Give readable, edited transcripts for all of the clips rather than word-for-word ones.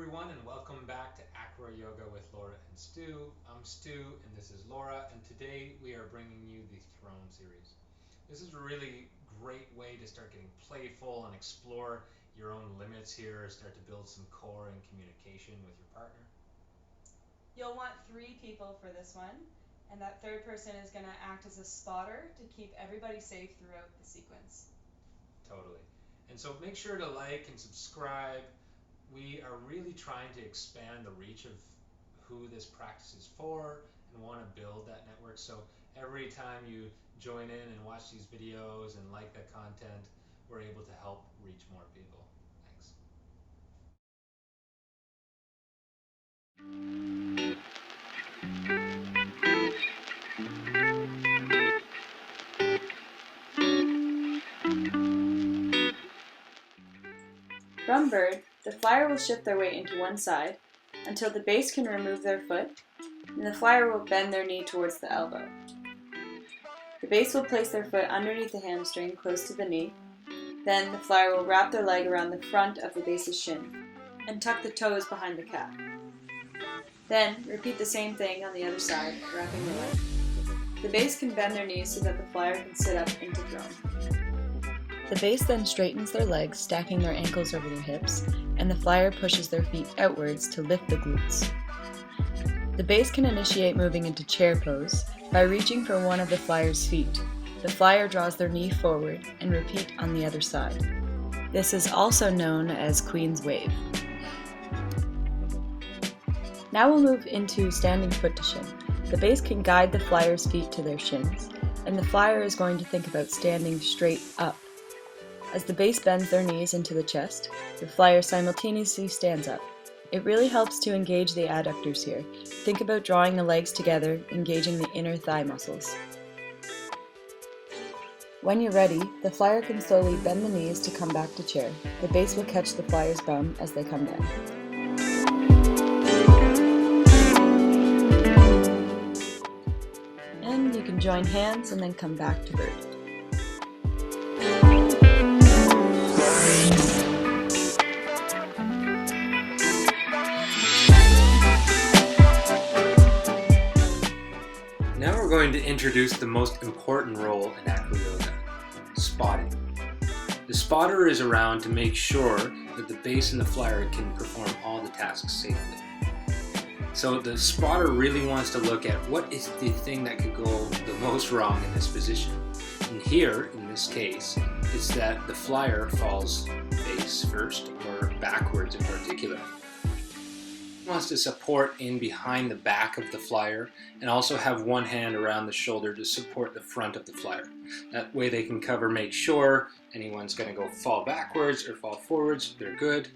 everyone, and welcome back to AcroYoga with Laura and Stu. I'm Stu and this is Laura, and today we are bringing you the Throne series. This is a really great way to start getting playful and explore your own limits here, start to build some core and communication with your partner. You'll want 3 people for this one, and that third person is going to act as a spotter to keep everybody safe throughout the sequence. Totally. And so make sure to like and subscribe. We are really trying to expand the reach of who this practice is for and want to build that network. So every time you join in and watch these videos and like the content, we're able to help reach more people. Thanks. From bird, the flyer will shift their weight into one side until the base can remove their foot, and the flyer will bend their knee towards the elbow. The base will place their foot underneath the hamstring close to the knee. Then the flyer will wrap their leg around the front of the base's shin and tuck the toes behind the calf. Then repeat the same thing on the other side, wrapping the leg. The base can bend their knees so that the flyer can sit up into throne. The base then straightens their legs, stacking their ankles over their hips, and the flyer pushes their feet outwards to lift the glutes. The base can initiate moving into chair pose by reaching for one of the flyer's feet. The flyer draws their knee forward and repeat on the other side. This is also known as Queen's Wave. Now we'll move into standing foot to shin. The base can guide the flyer's feet to their shins, and the flyer is going to think about standing straight up. As the base bends their knees into the chest, the flyer simultaneously stands up. It really helps to engage the adductors here. Think about drawing the legs together, engaging the inner thigh muscles. When you're ready, the flyer can slowly bend the knees to come back to chair. The base will catch the flyer's bum as they come down. And you can join hands and then come back to bird. Now we're going to introduce the most important role in AcroYoga, spotting. The spotter is around to make sure that the base and the flyer can perform all the tasks safely. So the spotter really wants to look at what is the thing that could go the most wrong in this position. And here, in this case, it's that the flyer falls face first or backwards in particular. He wants to support in behind the back of the flyer and also have one hand around the shoulder to support the front of the flyer. That way they can make sure anyone's going to go fall backwards or fall forwards, they're good.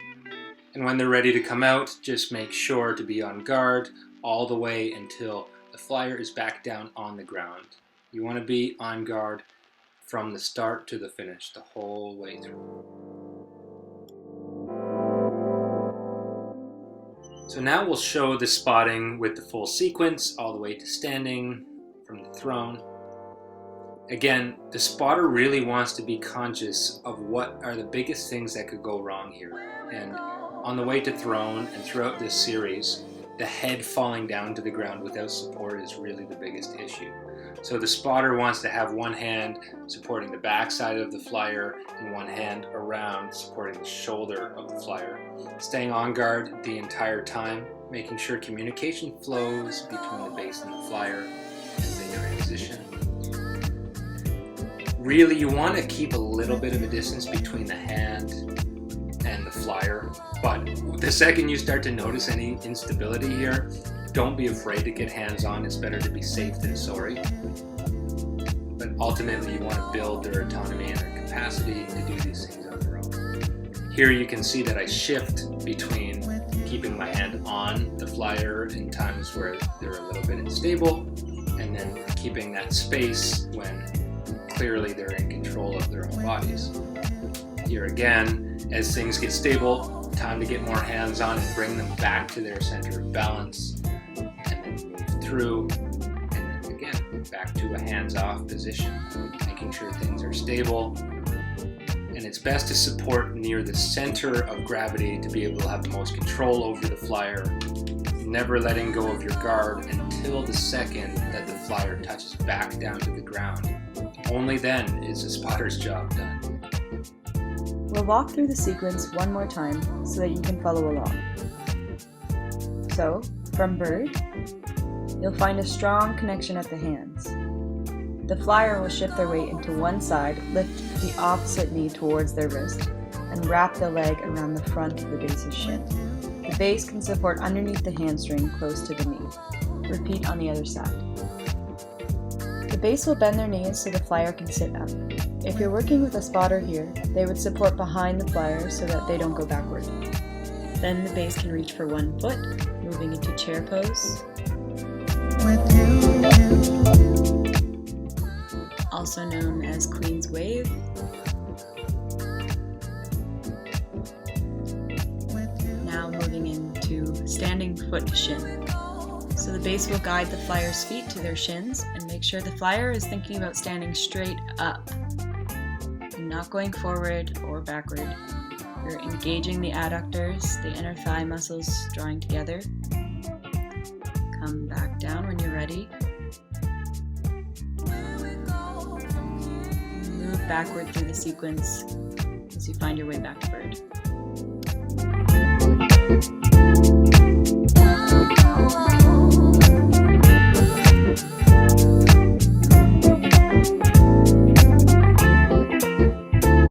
And when they're ready to come out, just make sure to be on guard all the way until the flyer is back down on the ground. You want to be on guard from the start to the finish, the whole way through. So now we'll show the spotting with the full sequence all the way to standing from the throne. Again, the spotter really wants to be conscious of what are the biggest things that could go wrong here. And on the way to throne and throughout this series, the head falling down to the ground without support is really the biggest issue. So the spotter wants to have one hand supporting the back side of the flyer and one hand around supporting the shoulder of the flyer. Staying on guard the entire time, making sure communication flows between the base and the flyer as they transition. Really, you want to keep a little bit of a distance between the hand and the flyer, but the second you start to notice any instability here, don't be afraid to get hands-on. It's better to be safe than sorry. But ultimately, you want to build their autonomy and their capacity to do these things on their own. Here you can see that I shift between keeping my hand on the flyer in times where they're a little bit unstable, and then keeping that space when clearly they're in control of their own bodies. Here again, as things get stable, time to get more hands-on and bring them back to their center of balance, and then move through, and then again, back to a hands-off position, making sure things are stable, and and it's best to support near the center of gravity to be able to have the most control over the flyer, never letting go of your guard until the second that the flyer touches back down to the ground. Only then is the spotter's job done. We'll walk through the sequence one more time so that you can follow along. So, from bird, you'll find a strong connection at the hands. The flyer will shift their weight into one side, lift the opposite knee towards their wrist, and wrap the leg around the front of the base's shin. The base can support underneath the hamstring close to the knee. Repeat on the other side. The base will bend their knees so the flyer can sit up. If you're working with a spotter here, they would support behind the flyer so that they don't go backward. Then the base can reach for one foot, moving into chair pose. Also known as Queen's Wave. Now moving into standing foot to shin. So the base will guide the flyer's feet to their shins and make sure the flyer is thinking about standing straight up and not going forward or backward. You're engaging the adductors, the inner thigh muscles drawing together. Come back down when you're ready. Move backward through the sequence as you find your way back to bird.